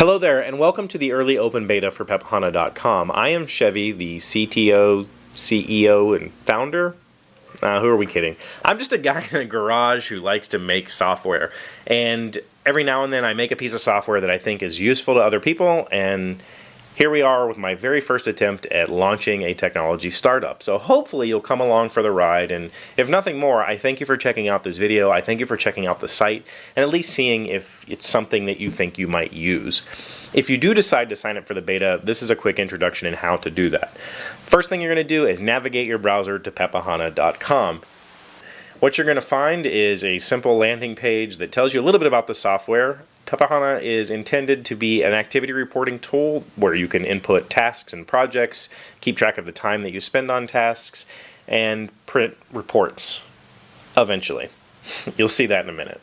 Hello there, and welcome to the early open beta for pepahana.com. I am Chevee, the CTO, CEO, and founder. Who are we kidding? I'm just a guy in a garage who likes to make software, and every now and then I make a piece of software that I think is useful to other people, and here we are with my very first attempt at launching a technology startup. So hopefully you'll come along for the ride, and if nothing more, I thank you for checking out this video. I thank you for checking out the site and at least seeing if it's something that you think you might use. If you do decide to sign up for the beta, this is a quick introduction in how to do that. First thing you're going to do is navigate your browser to pepahana.com. What you're going to find is a simple landing page that tells you a little bit about the software. Pepahana is intended to be an activity reporting tool where you can input tasks and projects, keep track of the time that you spend on tasks, and print reports eventually. You'll see that in a minute.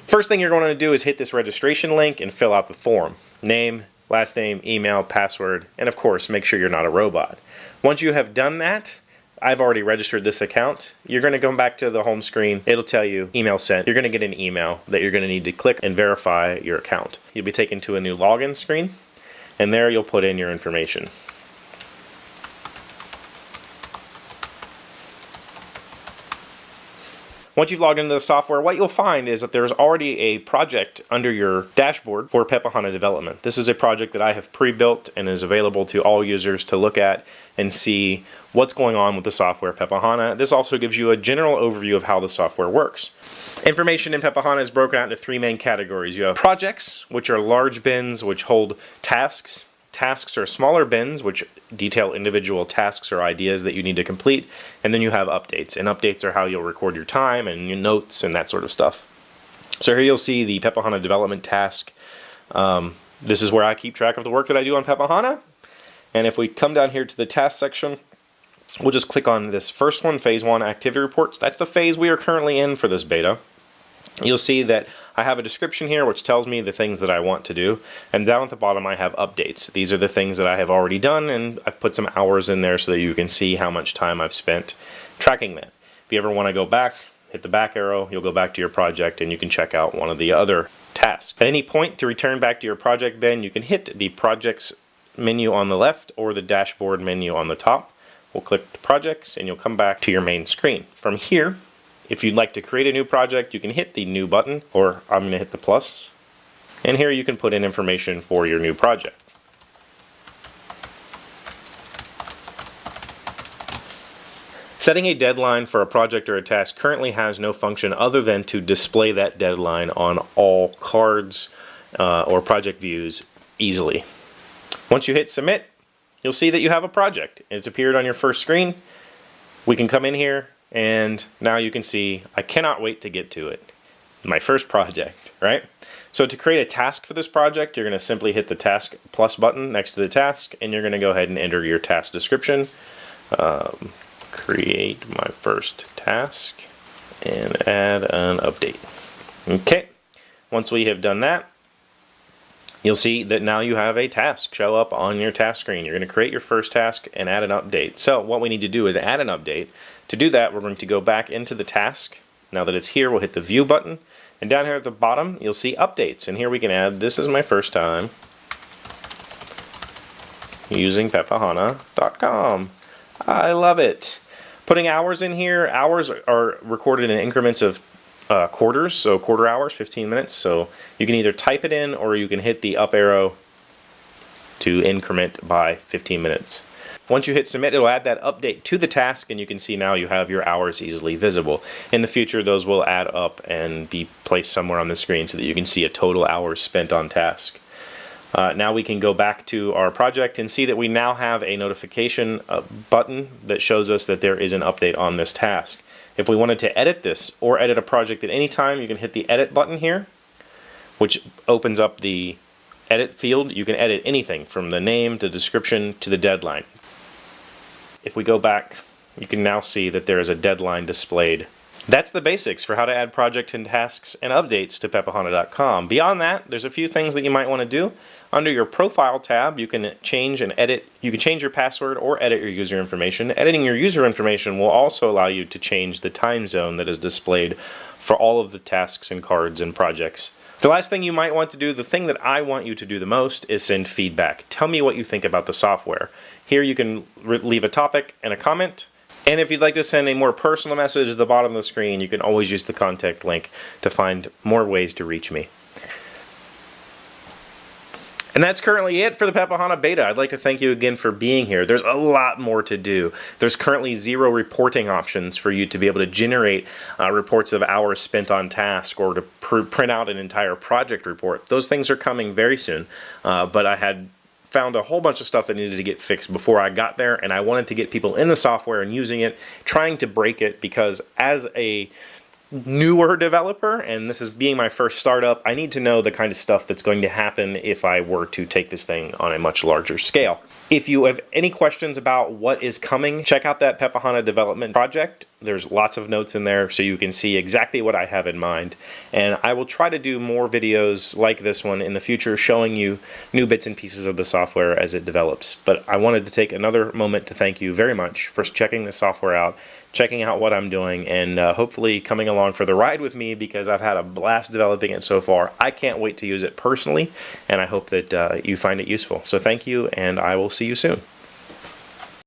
First thing you're going to do is hit this registration link and fill out the form. Name, last name, email, password, and of course make sure you're not a robot. Once you have done that, I've already registered this account. You're going to come back to the home screen. It'll tell you email sent. You're going to get an email that you're going to need to click and verify your account. You'll be taken to a new login screen, and there you'll put in your information. Once you've logged into the software, what you'll find is that there's already a project under your dashboard for Pepahana development. This is a project that I have pre-built and is available to all users to look at and see what's going on with the software Pepahana. This also gives you a general overview of how the software works. Information in Pepahana is broken out into three main categories. You have projects, which are large bins which hold tasks. Tasks are smaller bins which detail individual tasks or ideas that you need to complete. And then you have updates. And updates are how you'll record your time and your notes and that sort of stuff. So here you'll see the Pepahana development task. This is where I keep track of the work that I do on Pepahana. And if we come down here to the task section, we'll just click on this first one, Phase 1 Activity Reports. That's the phase we are currently in for this beta. You'll see that I have a description here which tells me the things that I want to do, and down at the bottom I have updates. These are the things that I have already done, and I've put some hours in there so that you can see how much time I've spent tracking that. If you ever want to go back, hit the back arrow, you'll go back to your project and you can check out one of the other tasks. At any point to return back to your project bin, you can hit the projects menu on the left or the dashboard menu on the top. We'll click the projects and you'll come back to your main screen. From here, if you'd like to create a new project, you can hit the new button, or I'm going to hit the plus. And here you can put in information for your new project. Setting a deadline for a project or a task currently has no function other than to display that deadline on all cards or project views easily. Once you hit submit, you'll see that you have a project. It's appeared on your first screen. We can come in here and now you can see I cannot wait to get to it. My first project, right? So to create a task for this project, you're going to simply hit the task plus button next to the task, and you're going to go ahead and enter your task description. Create my first task and add an update. Okay, once we have done that, you'll see that now you have a task show up on your task screen. You're going to create your first task and add an update. So what we need to do is add an update. To do that, we're going to go back into the task. Now that it's here, we'll hit the view button. And down here at the bottom, you'll see updates. And here we can add, this is my first time using pepahana.com. I love it. Putting hours in here, hours are recorded in increments of quarters, so quarter hours, 15 minutes. So you can either type it in or you can hit the up arrow to increment by 15 minutes. Once you hit submit, it'll add that update to the task, and you can see now you have your hours easily visible. In the future, those will add up and be placed somewhere on the screen so that you can see a total hours spent on task. Now we can go back to our project and see that we now have a notification button that shows us that there is an update on this task. If we wanted to edit this or edit a project at any time, you can hit the edit button here, which opens up the edit field. You can edit anything from the name to description to the deadline. If we go back, you can now see that there is a deadline displayed. That's the basics for how to add project and tasks and updates to pepahana.com. Beyond that, there's a few things that you might want to do. Under your profile tab, you can change and edit. You can change your password or edit your user information. Editing your user information will also allow you to change the time zone that is displayed for all of the tasks and cards and projects The last thing you might want to do, the thing that I want you to do the most, is send feedback. Tell me what you think about the software. Here you can leave a topic and a comment. And if you'd like to send a more personal message at the bottom of the screen, you can always use the contact link to find more ways to reach me. And that's currently it for the pepahana beta. I'd like to thank you again for being here. There's a lot more to do. There's currently 0 reporting options for you to be able to generate reports of hours spent on task, or to print out an entire project report. Those things are coming very soon, but I had found a whole bunch of stuff that needed to get fixed before I got there, and I wanted to get people in the software and using it, trying to break it, because as a newer developer, and this is being my first startup, I need to know the kind of stuff that's going to happen if I were to take this thing on a much larger scale. If you have any questions about what is coming, check out that pepahana development project. There's lots of notes in there so you can see exactly what I have in mind. And I will try to do more videos like this one in the future, showing you new bits and pieces of the software as it develops. But I wanted to take another moment to thank you very much for checking the software out, checking out what I'm doing, and hopefully coming along for the ride with me, because I've had a blast developing it so far. I can't wait to use it personally, and I hope that you find it useful. So thank you, and I will see you soon.